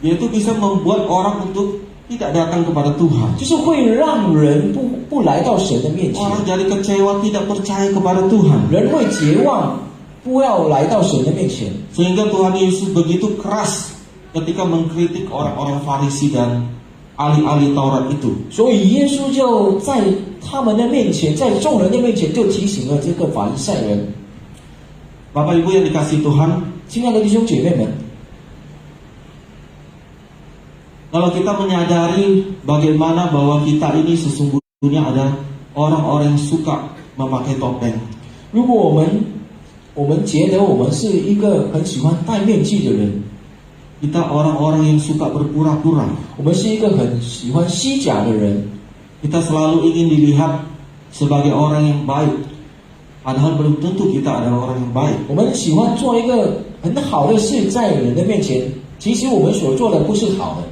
Yaitu bisa membuat orang untuk tidak datang kepada Tuhan. 就是会让人不来到神的面前， Orang jadi kecewa, tidak percaya kepada Tuhan. 人会绝望，不要来到神的面前。 Sehingga Tuhan Yesus begitu keras ketika mengkritik orang-orang Farisi dan ahli-ahli Taurat itu. 所以耶稣就在他们的面前，在众人的面前就提醒了这个法利赛人。 Bapak Ibu yang dikasihi Tuhan, 亲爱的弟兄姐妹们， kalau kita menyadari bagaimana bahwa kita ini sesungguhnya ada orang-orang yang suka memakai topeng. 如果我们觉得我们是一个很喜欢戴面具的人， Kita orang-orang yang suka berpura-pura. 我们是一个很喜欢虚假的人， Kita selalu ingin dilihat sebagai orang yang baik. Padahal belum tentu kita adalah orang yang baik. 我们喜欢做一个很好的事在人的面前，其实我们所做的不是好的。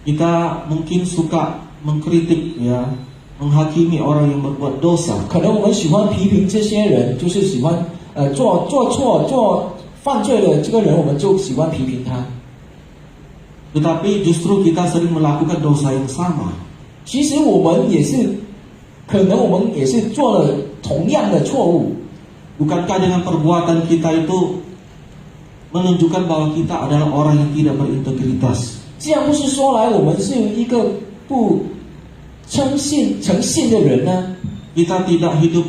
Kita mungkin suka mengkritik, ya, menghakimi orang yang berbuat dosa. 可能我们喜欢批评这些人，就是喜欢做错做犯罪的这个人，我们就喜欢批评他。 Tetapi justru kita sering melakukan dosa yang sama. 其实我们也是，可能我们也是做了同样的错误。 Bukankah dengan perbuatan kita itu menunjukkan bahwa kita adalah orang yang tidak berintegritas? 这样不是说来我们是一个不诚信的人呢？ Kita tidak hidup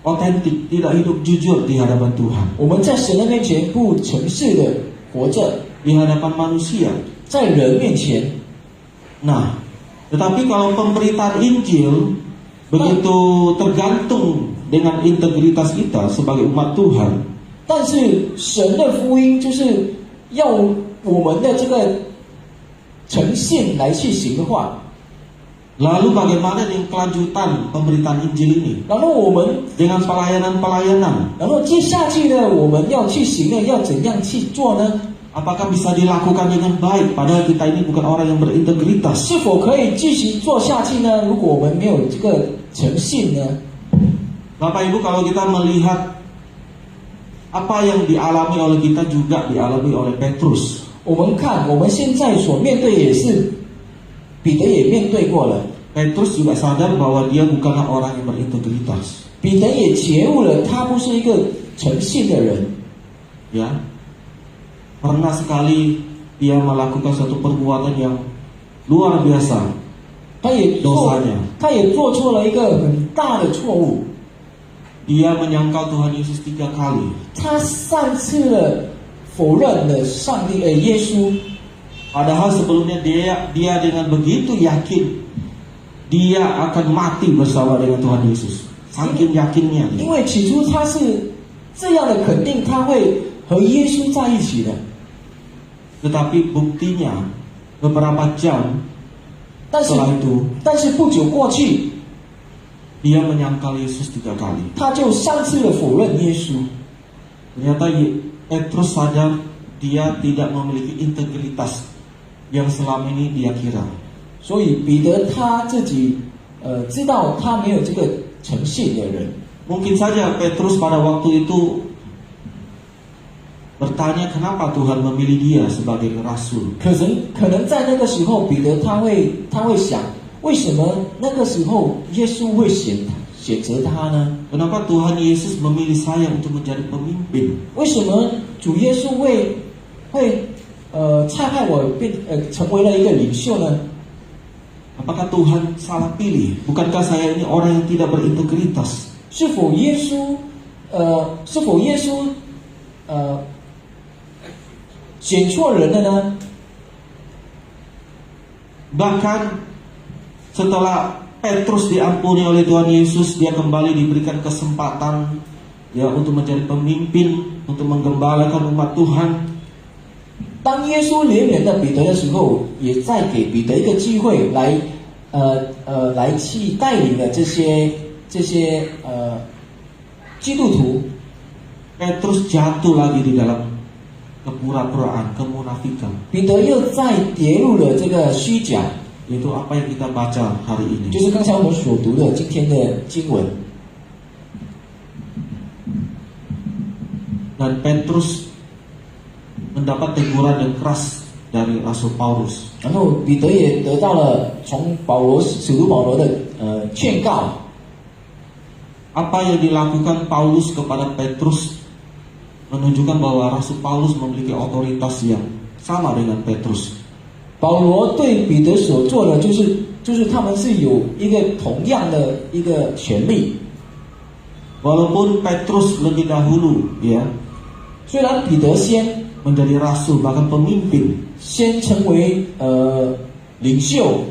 otentik, tidak hidup jujur di hadapan Tuhan, 我们在神的面前不诚实的活着， di hadapan manusia. 在人面前。 Nah, tetapi kalau pemberitaan Injil begitu tergantung dengan integritas kita sebagai umat Tuhan, 但是神的福音就是要我们的这个诚信来去行的话， lalu bagaimana dengan kelanjutan pemberitaan Injil ini? 然后我们， Dengan pelayanan-pelayanan, 然后接下去呢，我们要去行的要怎样去做呢？ apakah bisa dilakukan dengan baik? Padahal kita ini bukan orang yang berintegritas. 是否可以继续做下去呢？如果我们没有这个诚信呢？ Bapak Ibu, kalau kita melihat apa yang dialami oleh kita juga dialami oleh Petrus. 我们看我们现在所面对也是彼得也面对过了， Petrus juga sadar bahwa dia bukanlah orang yang berintegritas. 彼得也觉悟了，他不是一个诚信的人。 Ya, pernah sekali dia melakukan suatu perbuatan yang luar biasa 他也做错了一个很大的错误， Dia menyangkal Tuhan Yesus 3 kali. 他3次了否认了上帝耶稣， Padahal sebelumnya dia dengan begitu yakin dia akan mati bersama dengan Tuhan Yesus. Saking yakinnya. 因为起初他是这样的肯定他会和耶稣在一起的， Tetapi buktinya beberapa jam 但是 setelah itu 不久过去， dia menyangkal Yesus 3 kali. 他就3次的否认耶稣。 Ternyata Petrus sadar dia tidak memiliki integritas yang selama ini dia kira. 所以彼得他自己知道他没有这个诚信的人。 Mungkin saja Petrus pada waktu itu bertanya kenapa Tuhan memilih dia sebagai rasul. 可能在那个时候，彼得他会想，为什么那个时候耶稣会选择他呢？ Kenapa Tuhan Yesus memilih saya untuk menjadi pemimpin? 为什么主耶稣会差派我成为了一个领袖呢？ Apakah Tuhan salah pilih? Bukankah saya ini orang yang tidak berintegritas? 是否耶稣选错人了呢？ Bahkan setelah Petrus diampuni oleh Tuhan Yesus, dia kembali diberikan kesempatan ya untuk menjadi pemimpin, untuk menggembalakan umat Tuhan. 当耶稣怜悯了彼得的时候，也再给彼得一个机会来去带领了这些基督徒。 Petrus jatuh lagi di dalam kepura-puraan, kemunafikan. 彼得又再跌入了这个虚假， Itu apa yang kita baca hari ini. 就是刚才我们所读的今天的经文。 Dan Petrus mendapat teguran yang keras dari Rasul Paulus. 然后彼得也得到了从使徒保罗的劝告。 Apa yang dilakukan Paulus kepada Petrus menunjukkan bahwa Rasul Paulus memiliki otoritas yang sama dengan Petrus. 保罗对彼得所做的就是他们是有一个同样的一个权利。 Walaupun Petrus lebih dahulu ya 虽然彼得先 menjadi rasul bahkan pemimpin, 成为领袖，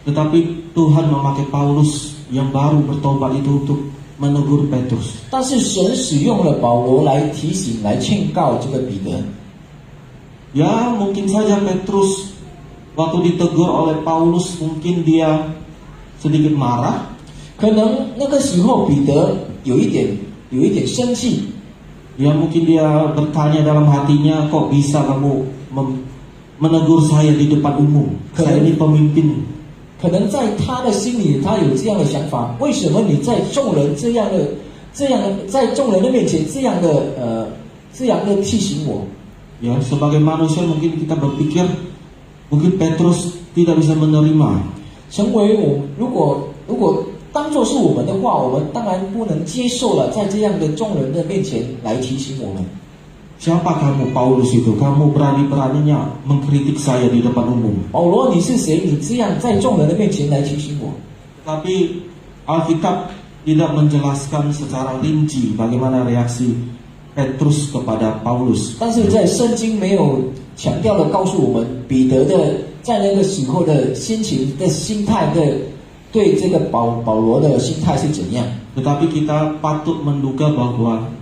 tetapi Tuhan memakai Paulus yang baru bertobat itu untuk menegur Petrus. 但是神使用了保罗来提醒、来劝告这个彼得。 Ya mungkin saja Petrus waktu ditegur oleh Paulus mungkin dia sedikit marah. 可能那个时候彼得有一点生气， Ya mungkin dia bertanya dalam hatinya, kok bisa kamu menegur saya di depan umum? Saya ini pemimpin. 可能在他的心里，他有这样的想法：为什么你在众人在众人的面前这样的提醒我？ Ya sebagai manusia mungkin kita berpikir mungkin Petrus tidak bisa menerima. 成为我如果当作是我们的话，我们当然不能接受了，在这样的众人的面前来提醒我们。 Siapa kamu Paulus itu? Kamu berani-beraninya mengkritik saya di depan umum. 保罗，你是谁？你这样在众人的面前来提醒我？ Tapi Alkitab tidak menjelaskan secara rinci bagaimana reaksi Petrus kepada Paulus. 但是在圣经没有强调的告诉我们，彼得的在那个时候的心情的心态的对这个保罗的心态是怎样？ Tetapi kita patut menduga bahwa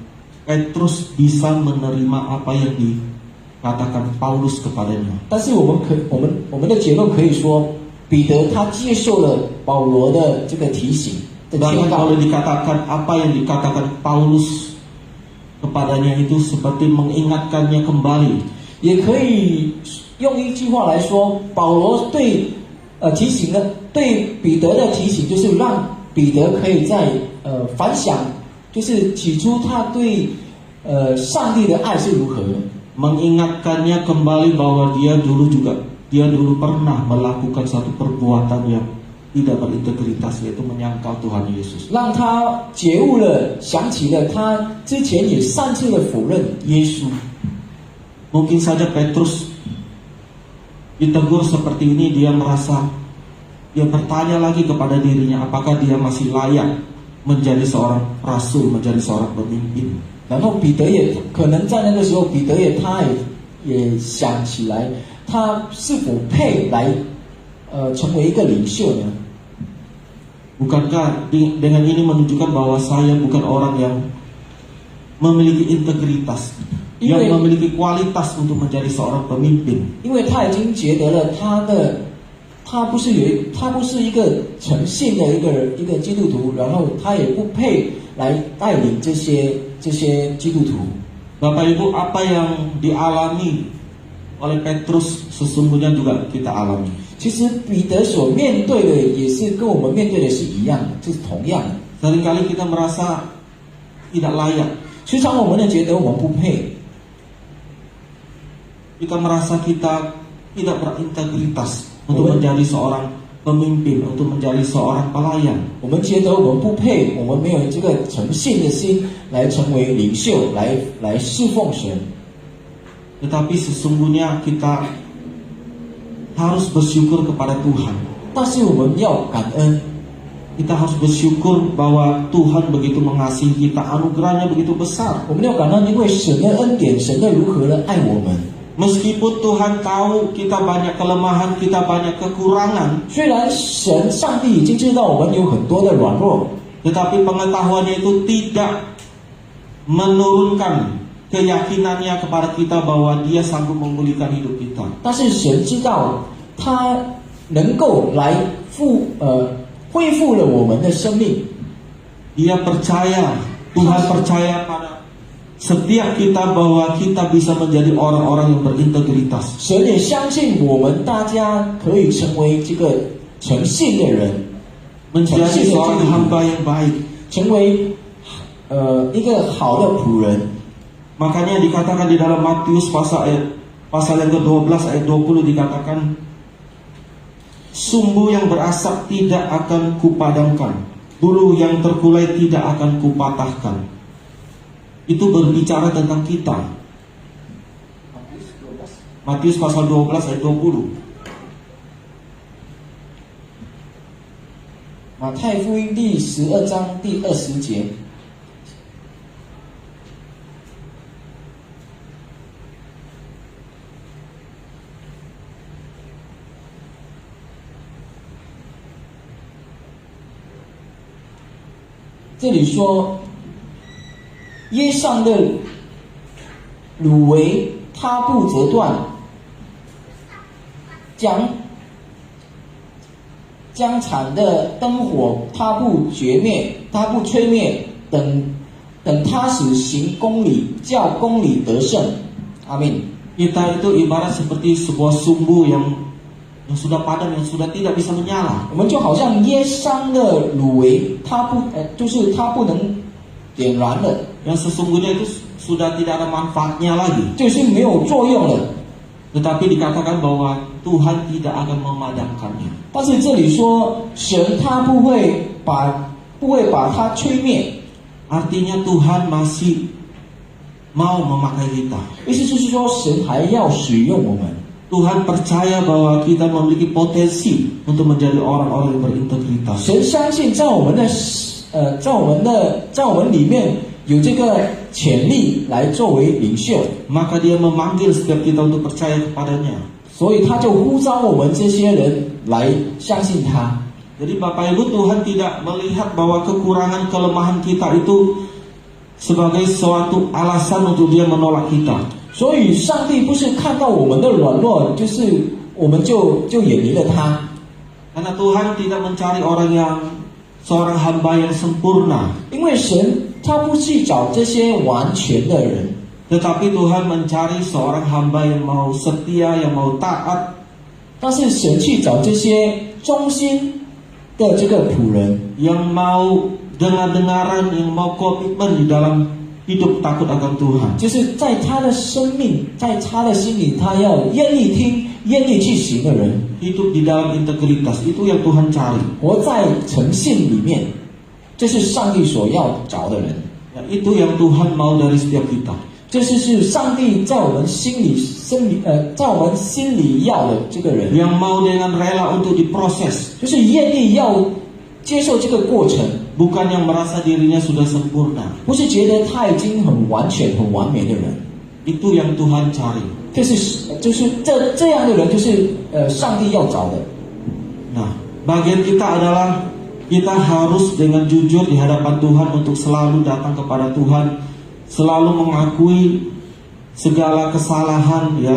Petrus bisa menerima apa yang dikatakan Paulus kepadanya. 但是我们的结论可以说，彼得他接受了保罗的这个提醒的劝 Bahkan 告。 boleh dikatakan apa yang dikatakan Paulus kepadanya itu seperti mengingatkannya kembali. 也可以用一句话来说，保罗提醒的对彼得的提醒，就是让彼得可以在反想，就是起初他对上帝的爱是如何的。 Mengingatkannya kembali bahwa dia dulu juga dia dulu pernah melakukan satu perbuatan yang tidak berintegritas, yaitu menyangkal Tuhan Yesus. 让他觉悟了，想起了他之前也擅自的否认耶稣。 Mungkin saja Petrus ditegur seperti ini, dia merasa, dia bertanya lagi kepada dirinya, apakah dia masih layak menjadi seorang rasul, menjadi seorang pemimpin. 然后彼得也可能在那个时候，彼得也想起来，他是否配来成为一个领袖呢？ Bukankah dengan ini menunjukkan bahwa saya bukan orang yang memiliki integritas, yang memiliki kualitas untuk menjadi seorang pemimpin? 因为他已经觉得了他不是一个诚信的一个基督徒，然后他也不配来带领这些基督徒。 Bapak Ibu, apa yang dialami oleh Petrus sesungguhnya juga kita alami. 其实彼得所面对的也是跟我们面对的是一样的，这是同样的。 Seringkali kita merasa tidak layak. 时常我们也觉得我们不配， Kita merasa kita tidak berintegritas untuk menjadi seorang pemimpin, untuk menjadi seorang pelayan. 我们觉得我们不配，我们没有这个诚信的心来成为领袖，来侍奉神。 Tetapi sesungguhnya kita harus bersyukur kepada Tuhan. 但是我们要感恩， Kita harus bersyukur bahwa Tuhan begitu mengasihi kita, anugerahnya begitu besar. 我们要感恩，因为神的恩典，神的如何的爱我们。 Meskipun Tuhan tahu kita banyak kelemahan, kita banyak kekurangan, 虽然上帝已经知道我们有很多的软弱， tetapi pengetahuannya itu tidak menurunkan keyakinannya kepada kita bahwa Dia sanggup memulihkan hidup kita. 但是神知道他能够来恢复了我们的生命。 Dia percaya, Tuhan percaya pada setiap kita bahwa kita bisa menjadi orang-orang yang berintegritas. 神也相信我们大家可以成为这个诚信的人， Menjadi seorang hamba yang baik. 成为一个好的仆人。 Makanya dikatakan di dalam Matius pasal yang ke-12 ayat 20 dikatakan, sumbu yang berasap tidak akan kupadamkan, bulu yang terkulai tidak akan kupatahkan. Itu berbicara tentang kita. Matius pasal 12 ayat 20. 马太福音第12章第20节。 这里说，耶上的芦苇它不折断，将产的灯火它不绝灭，它不吹灭，等它使行公理，叫公理得胜。阿们。 Kita itu ibarat seperti sebuah sumbu yang sudah padam, yang sudah tidak bisa menyala. 我们就好像耶桑的芦苇，就是它不能点燃了， Yang sesungguhnya itu sudah tidak ada manfaatnya lagi. 就是没有作用了。 Tetapi dikatakan bahwa Tuhan tidak akan memadamkannya. 但是这里说，神他不会把它吹灭， Artinya Tuhan masih mau memakai kita. 意思就是说，神还要使用我们。 Tuhan percaya bahwa kita memiliki potensi untuk menjadi orang-orang yang berintegritas. 神相信在我们里面有这个潜力来作为领袖， Maka Dia memanggil setiap kita untuk percaya kepadanya. 所以他就呼召我们这些人来相信他。 Jadi Bapak Ibu, Tuhan tidak melihat bahwa kekurangan kelemahan kita itu sebagai suatu alasan untuk Dia menolak kita. 所以上帝不是看到我们的软弱，就是我们就远离了他。 Karena Tuhan tidak mencari seorang hamba yang sempurna. 因为神他不去找这些完全的人， Tetapi Tuhan mencari seorang hamba yang mau setia, yang mau taat, 但是神去找这些忠心的这个仆人， yang mau dengar-dengaran, yang mau komitmen di dalam hidup takut akan Tuhan. 就是在他的生命，在他的心里，他要愿意听、愿意去行的人， Hidup di dalam integritas, itu yang Tuhan cari. 活在诚信里面，这是上帝所要找的人。 Ya, itu yang Tuhan mau dari setiap kita. 这是上帝在我们心里、在我们心里要的这个人， Yang mau dengan rela untuk diproses, 就是愿意要接受这个过程， bukan yang merasa dirinya sudah sempurna. 不是觉得他已经很完全、很完美的人。 Itu yang Tuhan cari. 就是这样的人，就是上帝要找的。 Nah, bagian kita adalah kita harus dengan jujur di hadapan Tuhan untuk selalu datang kepada Tuhan, selalu mengakui segala kesalahan ya,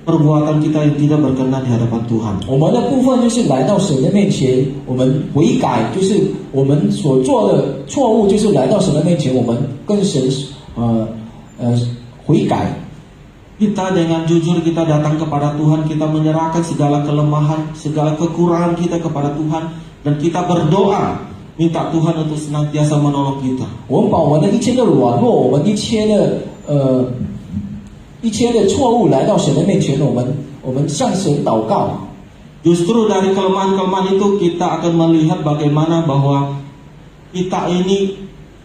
perbuatan kita yang tidak berkenan di hadapan Tuhan. 我们的部分就是来到神的面前，我们悔改，就是我们所做的错误，就是来到神的面前，我们跟神悔改。 Kita dengan jujur kita datang kepada Tuhan, kita menyerahkan segala kelemahan, segala kekurangan kita kepada Tuhan, dan kita berdoa minta Tuhan untuk senantiasa menolong kita. 我们把我们的一切的软弱，我们一切的错误来到神的面前，我们向神祷告。 Justru dari kelemahan-kelemahan itu kita akan melihat bagaimana bahwa kita ini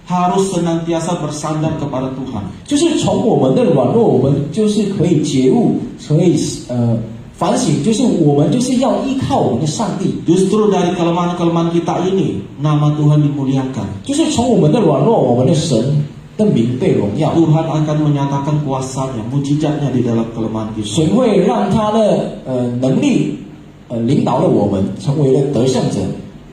harus senantiasa bersandar kepada Tuhan. 就是从我们的软弱，我们就是可以觉悟，可以反省，就是我们就是要依靠我们的上帝。 Justru dari kelemahan-kelemahan kita ini nama Tuhan dimuliakan. 就是从我们的软弱，我们的神的名被荣耀。 Tuhan akan menyatakan kuasanya, mujizatnya di dalam kelemahan kita. 神会让他的能力领导了我们，成为了得胜者。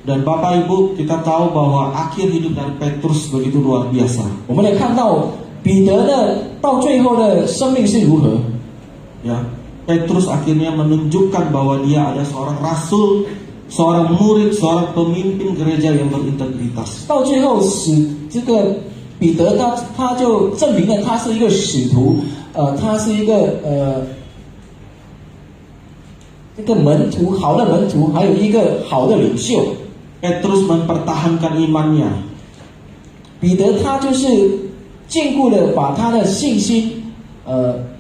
Dan Bapak Ibu, kita tahu bahwa akhir hidup dari Petrus begitu luar biasa. 我们来看到彼得的到最后的生命是如何。 Ya, Petrus akhirnya menunjukkan bahwa dia ada seorang rasul, seorang murid, seorang pemimpin gereja yang berintegritas. 到最后这个彼得他就证明了他是一个使徒，他是一个这个门徒，好的门徒，还有一个好的领袖。 Petrus mempertahankan imannya. 彼得他就是坚固的把他的信心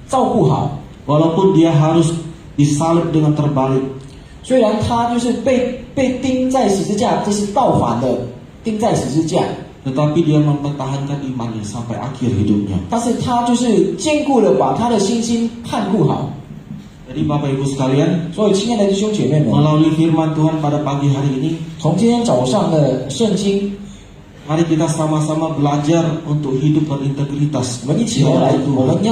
照顾好， Walaupun dia harus disalib dengan terbalik. 虽然他就是被钉在十字架，这是倒反的钉在十字架， Tetapi dia mempertahankan imannya sampai akhir hidupnya. 但是他就是坚固的把他的信心看顾好。 Jadi Bapak Ibu sekalian, 所以，亲爱的弟兄姐妹们， melalui firman Tuhan pada pagi hari ini, 从今天早上的圣经， mari kita sama-sama belajar untuk hidup berintegritas. 我们一起要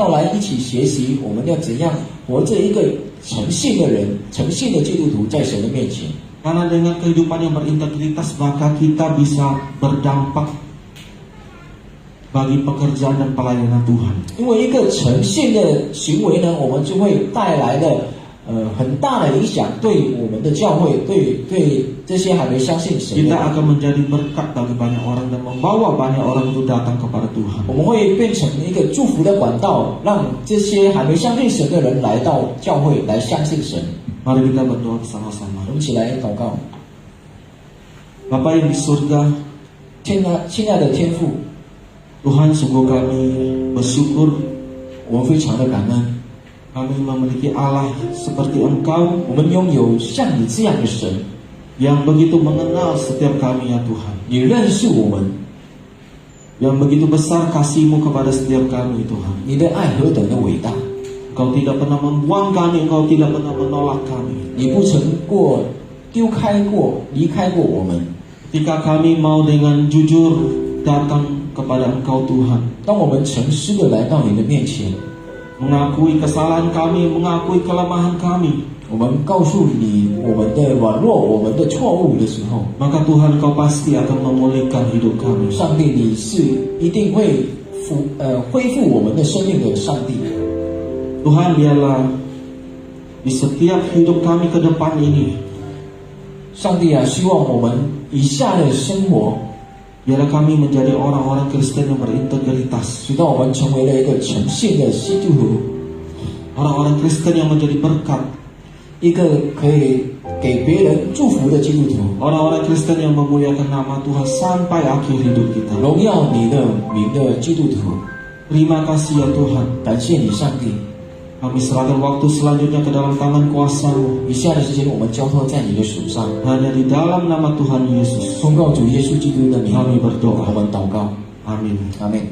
来一起学习，我们要怎样活着一个诚信的人，诚信的基督徒在神的面前。 Karena dengan kehidupan yang berintegritas maka kita bisa berdampak bagi pekerjaan dan pelayanan Tuhan. 因为一个诚信的行为呢，我们就会带来的很大的影响，对我们的教会，对这些还没相信神的 Kita 人， akan menjadi berkat bagi banyak orang dan membawa banyak orang untuk datang kepada Tuhan. 我们会变成一个祝福的管道，让这些还没相信神的人来到教会来相信神。 Mari kita berdoa bersama-sama. 我们一起来祷告， Bapa yang di surga, 亲爱的天父， Tuhan, sungguh kami bersyukur 我们非常的感恩， kami memiliki Allah seperti Engkau 我们拥有像你这样的神， yang begitu mengenal setiap kami ya Tuhan. 你认识我们， Yang begitu besar kasih-Mu kepada setiap kami Tuhan. 你的爱何等的伟大， Engkau tidak pernah membuang kami, Engkau tidak pernah menolak kami. 你不曾过丢开过、离开过我们。 Ketika kami mau dengan jujur datang kepada Engkau Tuhan, 当我们诚实的来到你的面前， mengakui kesalahan kami, mengakui kelemahan kami, 我们告诉你我们的软弱、我们的错误的时候， maka Tuhan Engkau pasti akan memulihkan hidup kami. 上帝你是一定会恢复我们的生命的上帝。 Tuhan, biarlah di setiap hidup kami ke depan ini, 上帝啊，希望我们以下的生活， biarlah kami menjadi orang-orang Kristen yang berintegritas, 直到我们成为了一个诚信的基督徒， orang-orang Kristen yang menjadi berkat 一个可以给别人祝福的基督徒， Orang-orang Kristen yang memuliakan nama Tuhan sampai akhir hidup kita. 荣耀你的名的基督徒。 Terima kasih ya Tuhan. 感谢你，上帝。 Kami serahkan waktu selanjutnya ke dalam tangan kuasa-Mu. 以下的时间，我们交托在你的手上， Hanya di dalam nama Tuhan Yesus. 奉告主耶稣基督的名， Kami berdoa. 我们祷告， Amin. 阿门。